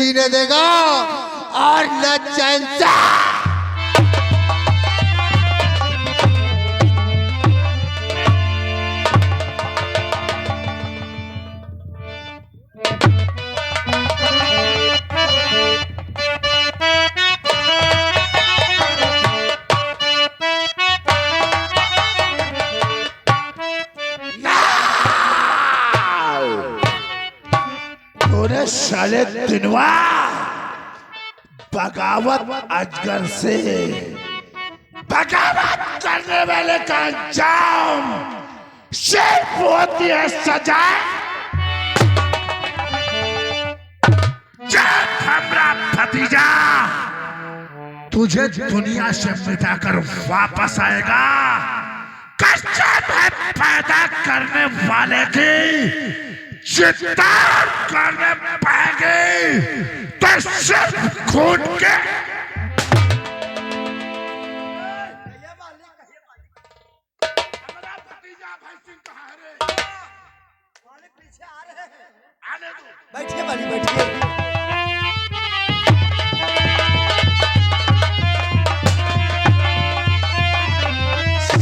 जीने देगा और न चैन से। साले दिनवा बगावत अजगर से बगावत करने वाले का अंजाम सिर्फ होती है सजा। जब हमारा भतीजा तुझे दुनिया से मिटाकर वापस आएगा, कसम है पैदा करने वाले की जितना करने पाएंगे तो सिर्फ खून के। हमारा भतीजा भाई सिंह कहाँ है रे? वाले पीछे आ रहे हैं, आने दो। बैठिए वाली बैठिए।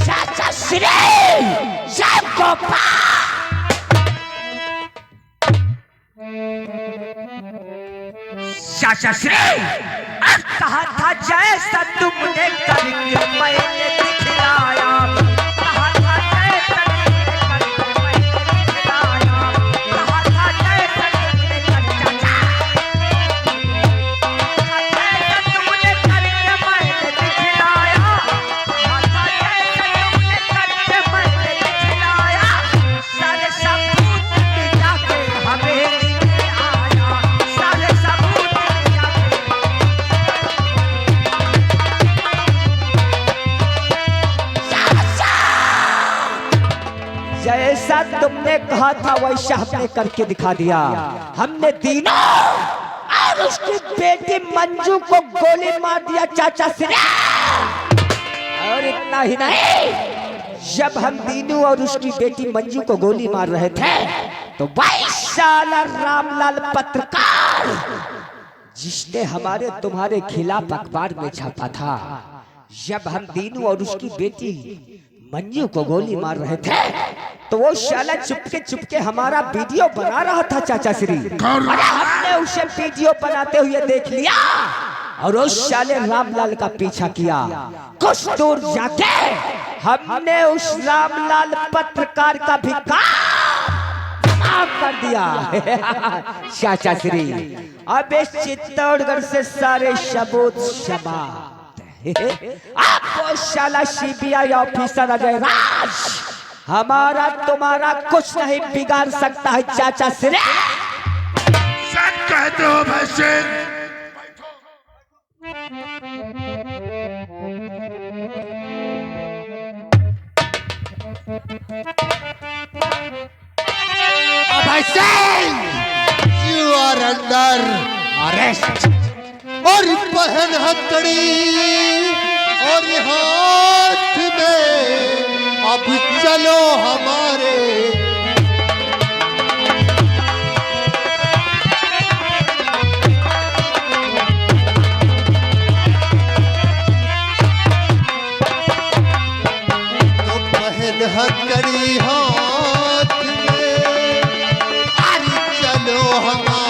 चाचा श्री जय गोपाल। चाचा श्री अब कहा था जैसा तुमने करके मैंने दिखलाया, कहा था जैसा तुमने करके मैंने दिखलाया, कहा था जैसा तुमने करके जैसा तुमने करके मैंने दिखलाया, कहा था जैसा तुमने करके मैंने दिखलाया, सारे सबूत मिटा के हमें जैसा तुमने कहा था वैसा हमने करके दिखा दिया। हमने दीना और उसकी बेटी मंजू को गोली मार दिया चाचा श्री। और इतना ही नहीं, जब हम दीनू और उसकी बेटी मंजू को गोली मार रहे थे तो 22 साल रामलाल पत्रकार जिसने हमारे तुम्हारे खिलाफ अखबार में छापा था, जब हम दीनू और उसकी बेटी मंजू को गोली मार रहे थे तो वो शाला चुपके हमारा वीडियो बना रहा था चाचा श्री। अरे हमने उसे वीडियो बनाते हुए देख लिया और उस शाले रामलाल का पीछा किया। कुछ दूर जाके हमने उस रामलाल पत्रकार का भी काम कर दिया चाचा श्री। अब इस चित्तौड़गढ़ से सारे सबूत समाप्त। आपको शाला सीबीआई ऑफिसर अजय राज हमारा तुम्हारा कुछ नहीं बिगाड़ सकता है चाचा श्री। सच कहते हो Bhai Singh? Bhai Singh, you are under arrest. और बहन हथकड़ी और हाथ में अब चलो हमारे। तो बहन हथकड़ी हाथ में अरे चलो हमारे।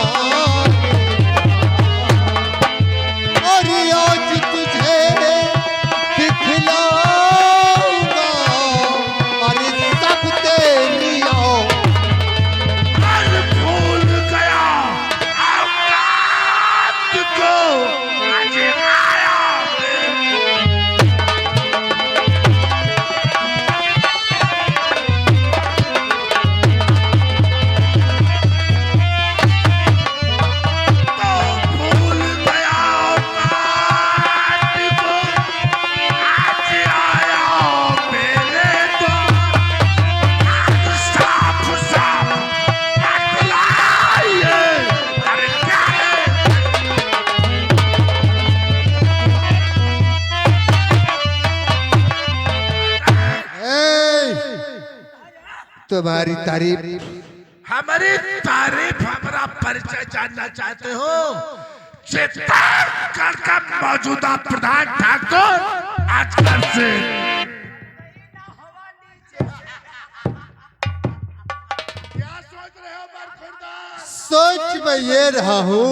तुम्हारी तारीफ हमारी तारीफ, हमारा परिचय जानना चाहते हो? चित्तौड़गढ़ का मौजूदा प्रधान ठाकुर आजकल से क्या सोच रहे हो बरखुरदार? सोच मैं ये रहा हूँ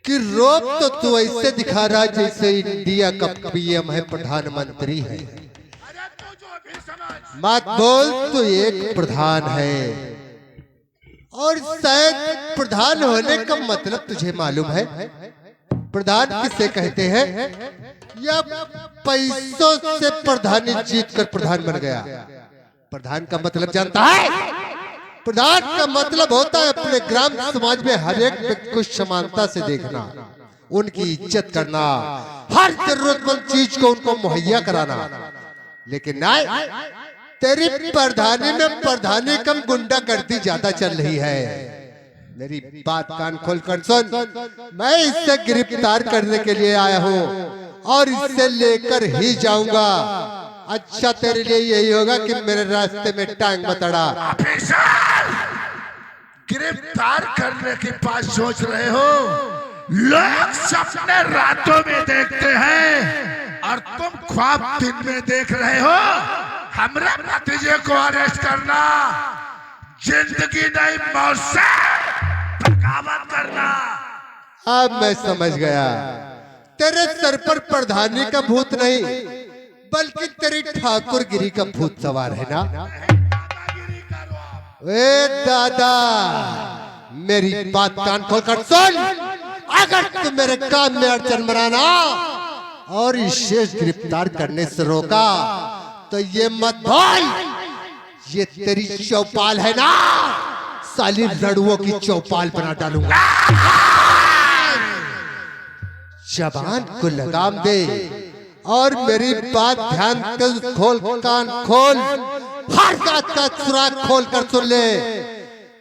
कि रोब तो तू ऐसे दिखा रहा है जैसे इंडिया का पीएम है, प्रधानमंत्री है। अरे तू जो भी समझ। मत बोल, तू एक प्रधान है और शायद प्रधान होने का मतलब तुझे मालूम है? प्रधान किसे कहते हैं? या पैसों से प्रधानी जीत कर प्रधान बन गया? प्रधान का मतलब जानता है? प्रधान का मतलब होता है अपने ग्राम समाज में हर एक व्यक्ति को समानता से देखना, उनकी इज्जत करना, हर जरूरतमंद चीज को उनको मुहैया कराना। लेकिन नहीं, तेरी प्रधानी में प्रधानी कम गुंडागर्दी ज्यादा चल रही है। मेरी बात कान खोल कर सुन, मैं इसे गिरफ्तार करने के लिए आया हूँ और इसे लेकर ही जाऊंगा। अच्छा तेरे लिए यही होगा कि मेरे रास्ते में टांग मत अड़ा। गिरफ्तार करने की बात सोच रहे हो? लोग सपने रातों में देखते हैं और तुम ख्वाब दिन में देख रहे हो। हमारे भतीजे को अरेस्ट करना जिंदगी नहीं, मौत से बगावत करना। अब मैं समझ गया, तेरे सर पर प्रधानी का भूत नहीं बल्कि तेरी ठाकुरगिरी का भूत सवार है ना? ए दादा, मेरी बात कान खोल कर सुन। अगर तू मेरे काम में अड़चन बनाना और इसे गिरफ्तार करने से रोका तो ये मत बोल, ये तेरी चौपाल है ना, साली लड़ुओं की चौपाल बना डालूंगा। जबान को लगाम दे और मेरी बात ध्यान से खोल, कान खोल, हर बात का सुराग खोल कर सुन ले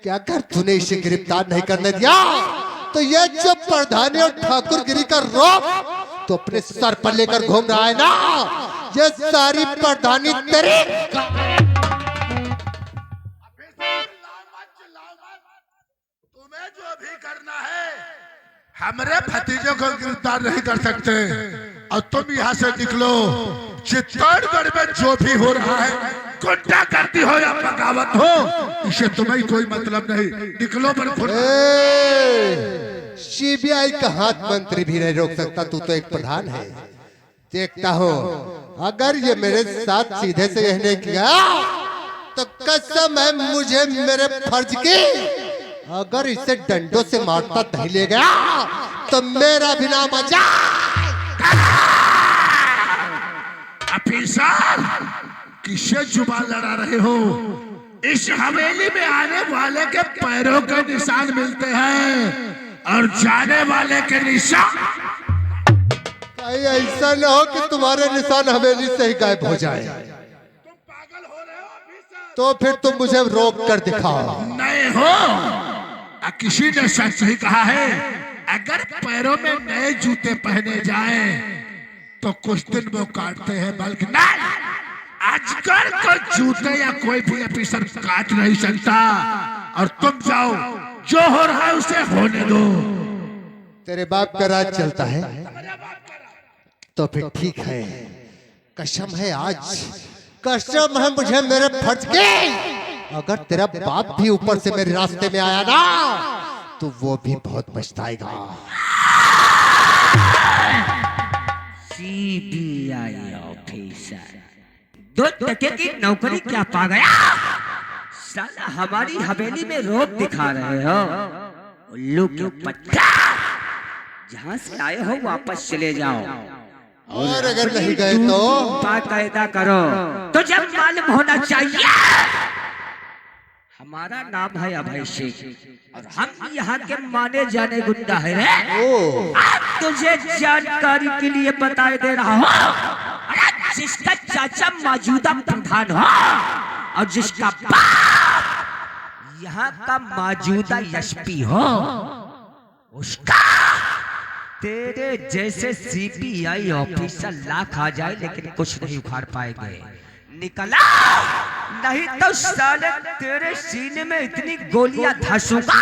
कि अगर तूने इसे गिरफ्तार नहीं करने दिया तो ये जो प्रधानी और ठाकुरगिरी का रोब तो अपने सर पर लेकर घूम रहा है ना, ये सारी प्रधानी तेरी। तुम्हें जो भी करना है, हमारे भतीजे को गिरफ्तार नहीं कर सकते और तुम यहाँ से निकलो। चित्तौड़गढ़ में जो भी हो रहा है, गुंडा करती हो या बगावत हो, इसे तुम्हें कोई मतलब नहीं। निकलो सीबीआई का हाथ मंत्री भी नहीं रोक सकता, तू तो एक प्रधान है। देखता हो अगर ये मेरे साथ सीधे से यह नहीं किया तो कसम है मुझे मेरे फर्ज की, अगर इसे डंडों से मारता नहीं ले गया तो मेरा भी नाम अजा। अफीसर, किससे जुबान लड़ा रहे हो? इस हवेली में आने वाले के पैरों के निशान मिलते हैं और जाने वाले के निशान। ऐसा न हो कि तुम्हारे निशान हवेली से ही गायब हो जाए। तुम पागल हो रहे हो अफीसर? तो फिर तुम मुझे रोक कर दिखाओ। नहीं हो, किसी ने सच ही कहा है, अगर पैरों में नए जूते पहने जाएं तो कुछ दिन वो काटते हैं, बल्कि नहीं, आजकल को जूते या कोई भी अफीसर काट नहीं सकता। और तुम जाओ, जो हो रहा है उसे होने दो। तेरे बाप का राज चलता है तो फिर ठीक है। कसम है, आज कसम है मुझे मेरे फर्ज की, अगर तेरा बाप भी ऊपर से मेरे रास्ते में आया ना तो वो भी बहुत पछताएगा। सीबीआई ऑफिसर, दो टके की नौकरी क्या पा गया? साला हमारी हवेली में रोब दिखा रहे हो। उल्लू के पट्टा, जहाँ से आए हो वापस चले जाओ, और अगर नहीं गए तो बाकायदा करो। तो जब मालूम होना चाहिए हमारा नाम है अभय सिंह और हम यहाँ के माने जाने गुंडा है रे। अब तुझे जानकारी के लिए बता दे रहा हूँ, जिसका चाचा मौजूदा प्रधान हो और जिसका बाप यहाँ का मौजूदा एसपी हो, उसका तेरे जैसे सीबीआई ऑफिसर लाख आ जाए लेकिन कुछ नहीं उखाड़ पाएंगे। निकला, नहीं तो साले तेरे सीने में इतनी गोलियां धंसूंगा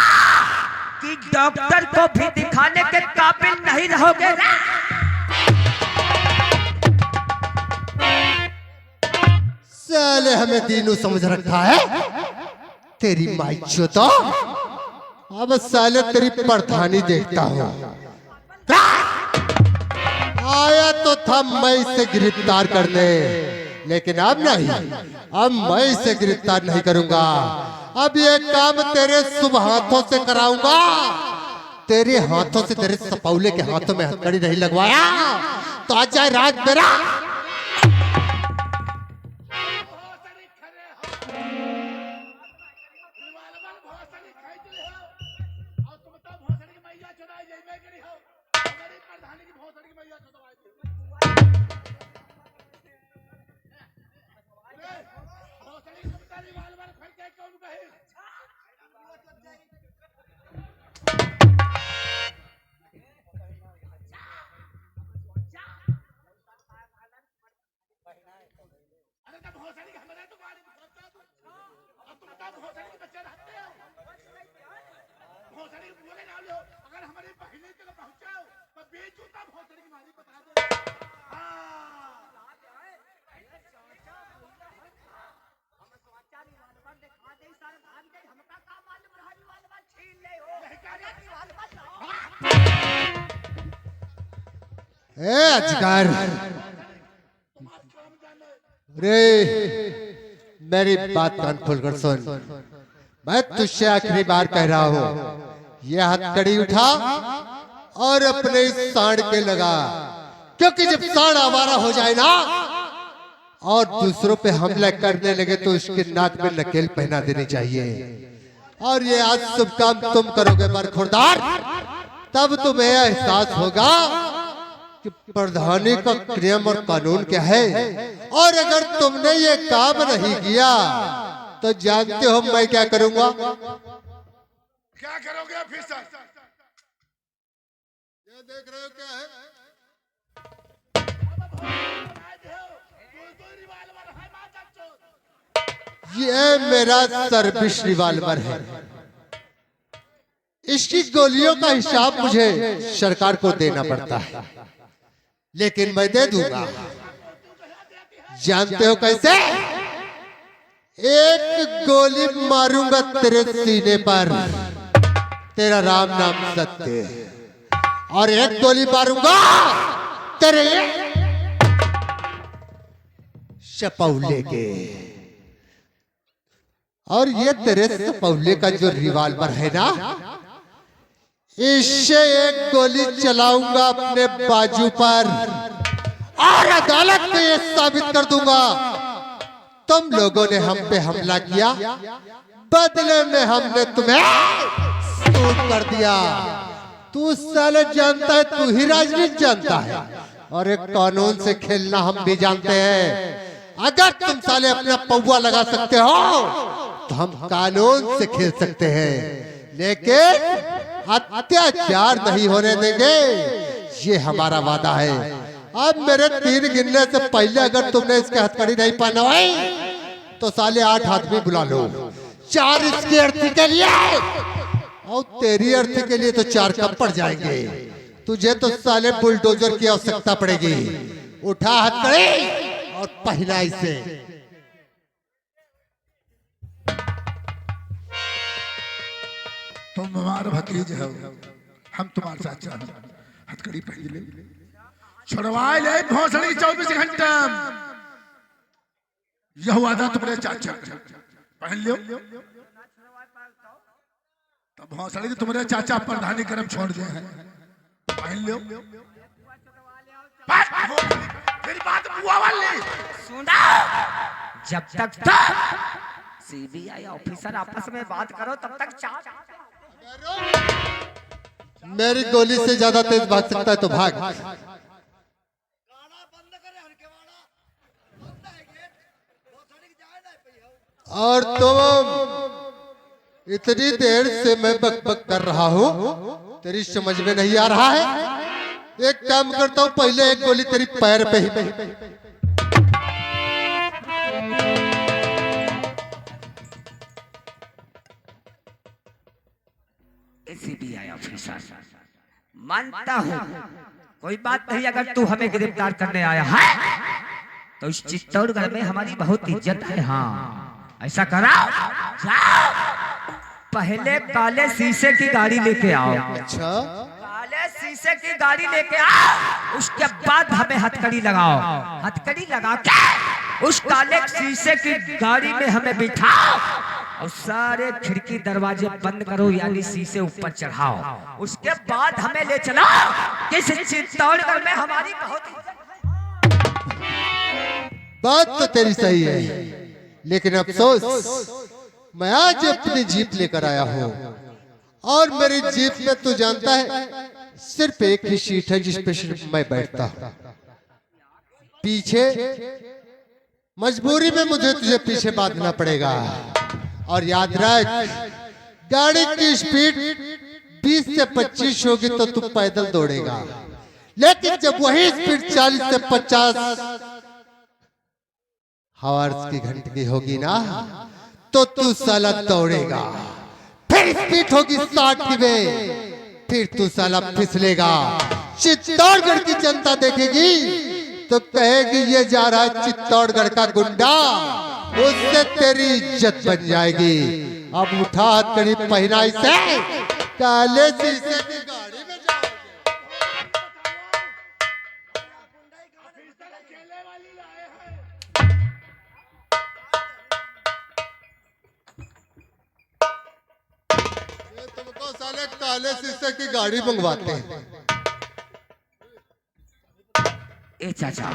कि डॉक्टर को भी दिखाने के काबिल नहीं रहोगे। साले हमें दीनू समझ रखा है, तेरी माई चोतो। अब साले तेरी प्रधानी देखता हूँ। आया तो था मैं इसे गिरफ्तार करने, लेकिन अब नहीं, अब मैं इसे गिरफ्तार नहीं करूंगा। अब ये काम तेरे शुभ हाथों से कराऊंगा। तेरे हाथों से, तेरे सपौले के हाथों में हथकड़ी नहीं लगवाया तो आज जाए राज मेरा। ए अजगर, रे मेरी बात कान खोलकर सुन। मैं तुझसे आखिरी बार कह रहा हूँ, ये हथकड़ी उठा और अपने इस सांड के लगा, क्योंकि जब सांड आवारा हो जाए ना और दूसरों पे हमला करने लगे तो उसके नाक में नकेल पहना देनी चाहिए। और ये आज शुभ काम तुम करोगे बरखुरदार, तब तुम्हें एहसास होगा कि प्रधानी का नियम और कानून क्या है। और अगर तुमने ये काम नहीं किया तो जानते हो मैं क्या करूंगा। क्या करोगे ऑफिसर? ये देख रहे हो क्या है? ये मेरा सर्विस रिवॉल्वर है। इसकी गोलियों का हिसाब मुझे सरकार को देना पड़ता है, लेकिन मैं दे दूंगा। जानते हो कैसे? एक गोली मारूंगा तेरे सीने पर, तेरा राम नाम सत्य, और एक गोली मारूंगा तेरे सपौले के। और ये तेरे सपौले का जो रिवॉल्वर है ना, इससे एक गोली चलाऊंगा अपने बाजू पर और अदालत में ये साबित कर दूंगा तुम लोगों ने हम पे हमला किया, बदले में हमने तुम्हें सूट कर दिया। तू साले जानता है, तू ही राजनीति जानता है, और एक कानून से खेलना हम भी जानते हैं। अगर तुम साले अपना पौवा लगा सकते हो तो हम कानून से खेल सकते हैं, लेकिन अत्याचार नहीं होने देंगे, ये हमारा वादा है। अब मेरे 3 गिनने से पहले अगर तुमने इसके हथकड़ी नहीं पहनवाई तो साले 8 आदमी बुला लो, 4 इसकी अर्थी के लिए और तेरी अर्थी के लिए तो 4 कम पड़ जाएंगे। तुझे तो साले बुलडोजर की आवश्यकता पड़ेगी। उठा हथकड़ी और पहना इसे। तुम हमारा भतीज हो, हम तुम्हारे चाचा हैं। हथकड़ी पहन ले, छुड़वाए ले भोसड़ी 24 घंटा। यह वादा तुम्हारे चाचा पहन लो, तब भोसड़ी तुम्हारे चाचा प्रधानी करम छोड़ दे हैं। पहन लो, फिर बात बुआ वाली सुना। जब तक सीबीआई ऑफिसर आपस में बात करो तब तक मेरी गोली से ज्यादा तेज भाग सकता है तो भाग। और तुम इतनी देर से मैं बकबक कर रहा हूँ, तेरी समझ में नहीं आ रहा है। एक काम करता हूँ, पहले एक गोली तेरी पैर पे ही ऑफिसर, मानता हूँ कोई बात नहीं। अगर तू हमें गिरफ्तार करने आया है तो इस चित्तौड़गढ़ में हमारी बहुत इज्जत है। हाँ, ऐसा कराओ, जाओ पहले काले शीशे की गाड़ी लेके आओ। अच्छा, काले शीशे की गाड़ी लेके आओ, उसके बाद हमें हथकड़ी लगाओ। हथकड़ी लगा के उस काले शीशे की गाड़ी में हमें बिठाओ और सारे खिड़की दरवाजे बंद करो, यानी शीशे ऊपर चढ़ाओ। उसके बाद हमें ले चलो किस चित्तौड़गढ़ में हमारी बहुत बात तो तेरी सही है, लेकिन अफसोस मैं आज अपनी जीप लेकर आया हूँ और मेरी जीप में तू जानता है सिर्फ एक ही सीट है जिस पे सिर्फ मैं बैठता हूँ। पीछे मजबूरी में मुझे तुझे पीछे बांधना पड़ेगा। और याद रख, गाड़ी की स्पीड 20 से 25 होगी तो तू पैदल दौड़ेगा, लेकिन जब वही स्पीड 40 से 50 हॉर्स की घंटे की होगी ना तो तू साला दौड़ेगा। फिर स्पीड होगी 60 की में, फिर तू साला फिसलेगा। चित्तौड़गढ़ की जनता देखेगी तो कहेगी ये जा रहा है चित्तौड़गढ़ का गुंडा, उससे तेरी इज्जत बन जाएगी। अब उठा हथकड़ी पहना इसे, काले शीशे की गाड़ी में जाओगे। ये तुमको साले काले शीशे की गाड़ी मंगवाते हैं। ए चाचा,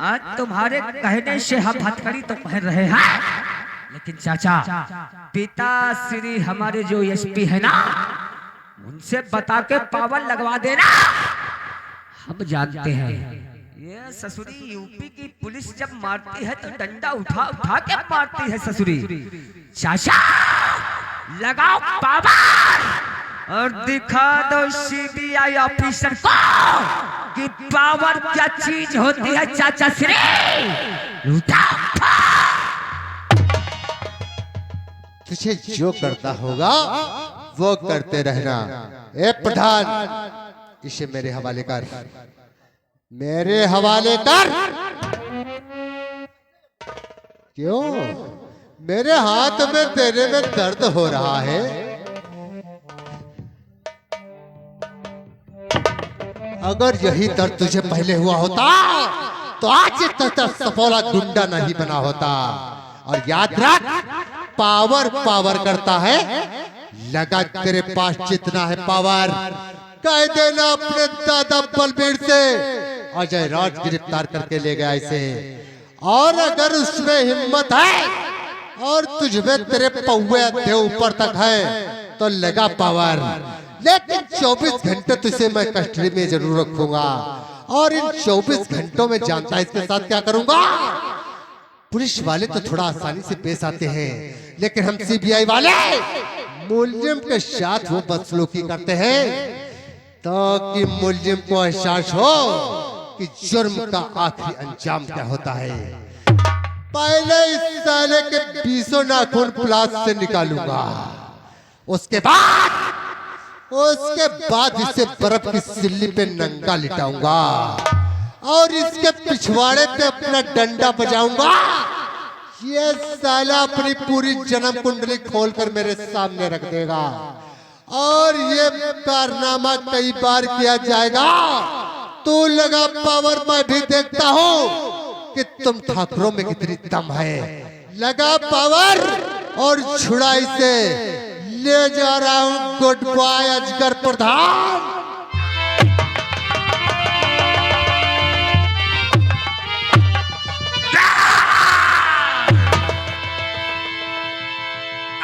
आज तुम्हारे कहने से हम हथकड़ी तो पहन रहे हैं, लेकिन चाचा पिता श्री हमारे जो एसपी है ना, उनसे बता के पावर लगवा देना। हम जानते हैं ये ससुरी यूपी की पुलिस जब मारती है तो डंडा उठा उठा के मारती है ससुरी। चाचा लगाओ पावर और दिखा दो सीबीआई ऑफिसर को कि पावर क्या चीज होती है। चाचा श्री तुझे जो करता होगा वो करते रहना। ए प्रधान, इसे मेरे हवाले कर, मेरे हवाले कर। क्यों? मेरे हाथ में तेरे में दर्द हो रहा है? अगर यही दर्द तुझे पहले हुआ होता तो आज तक सफोला गुंडा नहीं बना होता। और याद रख, पावर पावर करता है, लगा तेरे पास जितना है पावर कह देना अपने दादा बलबीर से अजय राज गिरफ्तार करके ले गया इसे। और अगर उसमें हिम्मत है और तुझमें तेरे पौवे थे ऊपर तक है तो लगा पावर, लेकिन 24 घंटे तुझे मैं कस्टडी में जरूर रखूंगा। और इन 24 घंटों में जानता है इसके साथ क्या करूंगा। पुलिस वाले तो थोड़ा आसानी से पेश आते हैं, लेकिन हम सीबीआई वाले मुलजिम के साथ वो बदसलूकी करते हैं ताकि मुलजिम को एहसास हो कि जुर्म का आखिरी अंजाम क्या होता है। पहले इस साले के 20 नाखून प्लास से निकालूंगा, उसके बाद इसे बर्फ की सिल्ली पे नंगा लिटाऊंगा और इसके पिछवाड़े पे अपना डंडा बजाऊंगा। ये साला अपनी पूरी जन्म कुंडली खोलकर मेरे सामने रख देगा और ये कारनामा कई बार किया जाएगा। तू लगा पावर, मैं भी देखता हूँ कि तुम ठाकुरों में कितनी दम है। लगा पावर और छुड़ाई से ले जा रहा हूँ गुड बॉय अजगर प्रधान।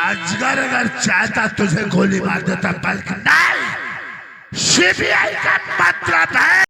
अजगर अगर चाहता तुझे गोली मार देता, बल्कि नहीं, सीबीआई का मतलब है